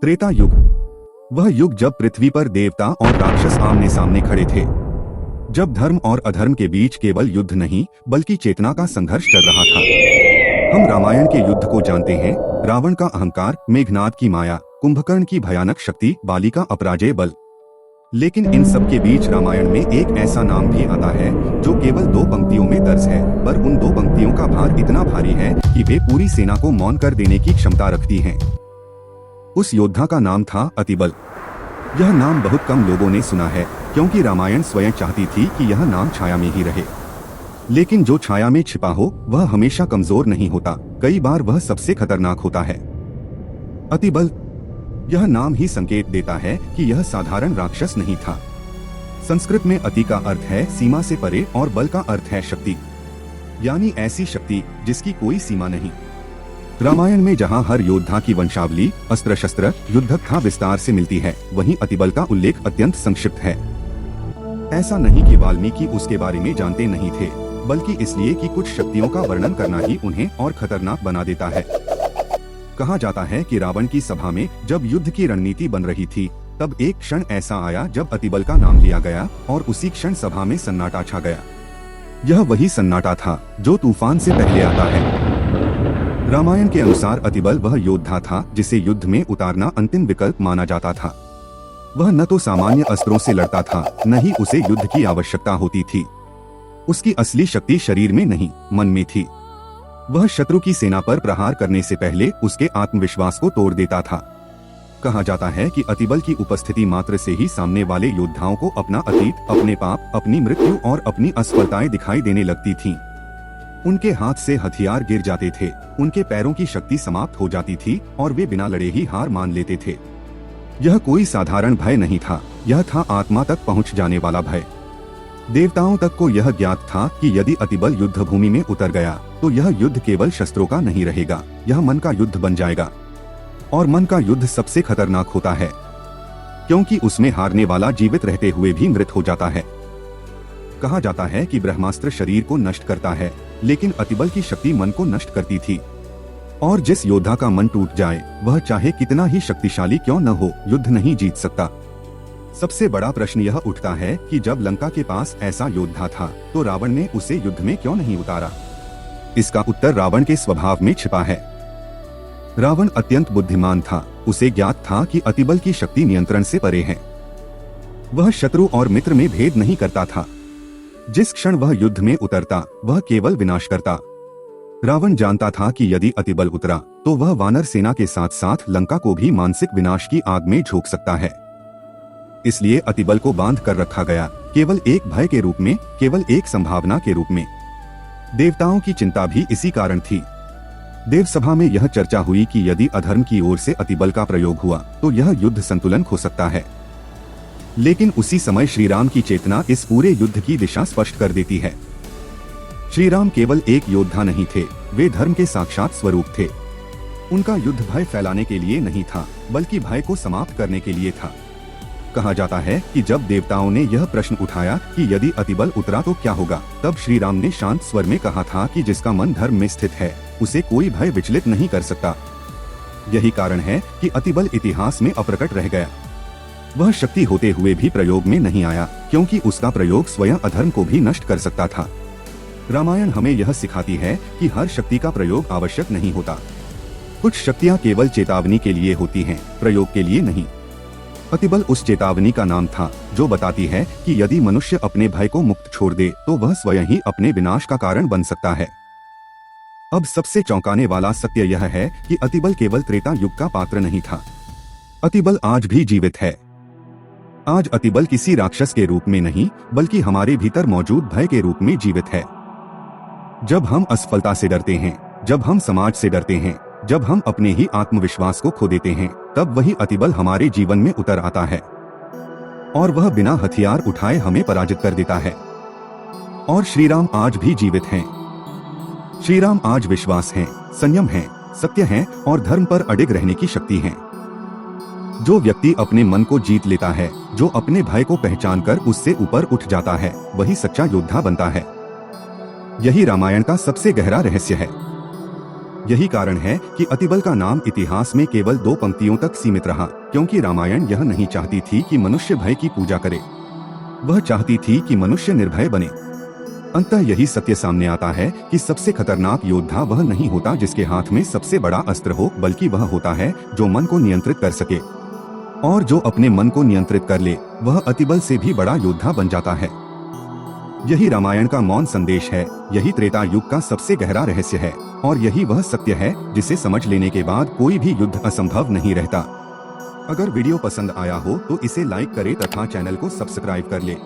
त्रेता युग, वह युग जब पृथ्वी पर देवता और राक्षस आमने सामने खड़े थे, जब धर्म और अधर्म के बीच केवल युद्ध नहीं बल्कि चेतना का संघर्ष चल रहा था। हम रामायण के युद्ध को जानते हैं, रावण का अहंकार, मेघनाद की माया, कुंभकर्ण की भयानक शक्ति, बाली का अपराजेय बल। लेकिन इन सब के बीच रामायण में एक ऐसा नाम भी आता है जो केवल 2 पंक्तियों में दर्ज है, पर उन 2 पंक्तियों का भार इतना भारी है कि वे पूरी सेना को मौन कर देने की क्षमता रखती हैं। उस योद्धा का नाम था अतिबल। यह नाम बहुत कम लोगों ने सुना है, क्योंकि रामायण स्वयं चाहती थी कि यह नाम छाया में ही रहे। लेकिन जो छाया में छिपा हो वह हमेशा कमजोर नहीं होता, कई बार वह सबसे खतरनाक होता है। अतिबल, यह नाम ही संकेत देता है कि यह साधारण राक्षस नहीं था। संस्कृत में अति का अर्थ है सीमा से परे और बल का अर्थ है शक्ति, यानी ऐसी शक्ति जिसकी कोई सीमा नहीं। रामायण में जहाँ हर योद्धा की वंशावली, अस्त्र शस्त्र, युद्धक था विस्तार से मिलती है, वहीं अतिबल का उल्लेख अत्यंत संक्षिप्त है। ऐसा नहीं कि वाल्मीकि उसके बारे में जानते नहीं थे, बल्कि इसलिए कि कुछ शक्तियों का वर्णन करना ही उन्हें और खतरनाक बना देता है। कहा जाता है कि रावण की सभा में जब युद्ध की रणनीति बन रही थी, तब एक क्षण ऐसा आया जब अतिबल का नाम लिया गया और उसी क्षण सभा में सन्नाटा छा गया। यह वही सन्नाटा था जो तूफान से पहले आता है। रामायण के अनुसार अतिबल वह योद्धा था जिसे युद्ध में उतारना अंतिम विकल्प माना जाता था। वह न तो सामान्य अस्त्रों से लड़ता था, न ही उसे युद्ध की आवश्यकता होती थी। उसकी असली शक्ति शरीर में नहीं, मन में थी। वह शत्रु की सेना पर प्रहार करने से पहले उसके आत्मविश्वास को तोड़ देता था। कहा जाता है कि अतिबल की उपस्थिति मात्र से ही सामने वाले योद्धाओं को अपना अतीत, अपने पाप, अपनी मृत्यु और अपनी असफलताएं दिखाई देने लगती थीं। उनके हाथ से हथियार गिर जाते थे, उनके पैरों की शक्ति समाप्त हो जाती थी और वे बिना लड़े ही हार मान लेते थे। यह कोई साधारण भय नहीं था, यह था आत्मा तक पहुंच जाने वाला भय। देवताओं तक को यह ज्ञात था कि यदि अतिबल युद्ध भूमि में उतर गया तो यह युद्ध केवल शस्त्रों का नहीं रहेगा, यह मन का युद्ध बन जाएगा। और मन का युद्ध सबसे खतरनाक होता है, क्योंकि उसमें हारने वाला जीवित रहते हुए भी मृत हो जाता है। कहा जाता है कि ब्रह्मास्त्र शरीर को नष्ट करता है, लेकिन अतिबल की शक्ति मन को नष्ट करती थी। और जिस योद्धा का मन टूट जाए, वह चाहे कितना ही शक्तिशाली क्यों न हो, युद्ध नहीं जीत सकता। सबसे बड़ा प्रश्न यह उठता है कि जब लंका के पास ऐसा योद्धा था, तो रावण ने उसे युद्ध में क्यों नहीं उतारा? इसका उत्तर रावण के स्वभाव में छिपा है। रावण अत्यंत बुद्धिमान था, उसे ज्ञात था कि अतिबल की शक्ति नियंत्रण से परे है। वह शत्रु और मित्र में भेद नहीं करता था। जिस क्षण वह युद्ध में उतरता, वह केवल विनाश करता। रावण जानता था कि यदि अतिबल उतरा तो वह वानर सेना के साथ साथ लंका को भी मानसिक विनाश की आग में झोंक सकता है। इसलिए अतिबल को बांध कर रखा गया, केवल एक भय के रूप में, केवल एक संभावना के रूप में। देवताओं की चिंता भी इसी कारण थी। देवसभा में यह चर्चा हुई कि यदि अधर्म की ओर से अतिबल का प्रयोग हुआ तो यह युद्ध संतुलन खो सकता है। लेकिन उसी समय श्रीराम की चेतना इस पूरे युद्ध की दिशा स्पष्ट कर देती है। श्रीराम केवल एक योद्धा नहीं थे, वे धर्म के साक्षात स्वरूप थे। उनका युद्ध भय फैलाने के लिए नहीं था, बल्कि भय को समाप्त करने के लिए था। कहा जाता है कि जब देवताओं ने यह प्रश्न उठाया कि यदि अतिबल उतरा तो क्या होगा, तब श्री राम ने शांत स्वर में कहा था कि जिसका मन धर्म में स्थित है, उसे कोई भय विचलित नहीं कर सकता। यही कारण है कि अतिबल इतिहास में अप्रकट रह गया। वह शक्ति होते हुए भी प्रयोग में नहीं आया, क्योंकि उसका प्रयोग स्वयं अधर्म को भी नष्ट कर सकता था। रामायण हमें यह सिखाती है कि हर शक्ति का प्रयोग आवश्यक नहीं होता। कुछ शक्तियाँ केवल चेतावनी के लिए होती हैं, प्रयोग के लिए नहीं। अतिबल उस चेतावनी का नाम था जो बताती है कि यदि मनुष्य अपने भय को मुक्त छोड़ दे तो वह स्वयं ही अपने विनाश का कारण बन सकता है। अब सबसे चौंकाने वाला सत्य यह है कि अतिबल केवल त्रेता युग का पात्र नहीं था। अतिबल आज भी जीवित है। आज अतिबल किसी राक्षस के रूप में नहीं, बल्कि हमारे भीतर मौजूद भय के रूप में जीवित है। जब हम असफलता से डरते हैं, जब हम समाज से डरते हैं, जब हम अपने ही आत्मविश्वास को खो देते हैं, तब वही अतिबल हमारे जीवन में उतर आता है और वह बिना हथियार उठाए हमें पराजित कर देता है। और श्रीराम आज भी जीवित हैं। श्रीराम आज विश्वास है, संयम है, सत्य है और धर्म पर अडिग रहने की शक्ति है। जो व्यक्ति अपने मन को जीत लेता है, जो अपने भय को पहचान कर उससे ऊपर उठ जाता है, वही सच्चा योद्धा बनता है। यही रामायण का सबसे गहरा रहस्य है। यही कारण है कि अतिबल का नाम इतिहास में केवल 2 पंक्तियों तक सीमित रहा, क्योंकि रामायण यह नहीं चाहती थी कि मनुष्य भय की पूजा करे, वह चाहती थी कि मनुष्य निर्भय बने। अंततः यही सत्य सामने आता है कि सबसे खतरनाक योद्धा वह नहीं होता जिसके हाथ में सबसे बड़ा अस्त्र हो, बल्कि वह होता है जो मन को नियंत्रित कर सके, और जो अपने मन को नियंत्रित कर ले वह अतिबल से भी बड़ा योद्धा बन जाता है। यही रामायण का मौन संदेश है, यही त्रेता युग का सबसे गहरा रहस्य है, और यही वह सत्य है जिसे समझ लेने के बाद कोई भी युद्ध असंभव नहीं रहता। अगर वीडियो पसंद आया हो तो इसे लाइक करे तथा चैनल को सब्सक्राइब कर ले।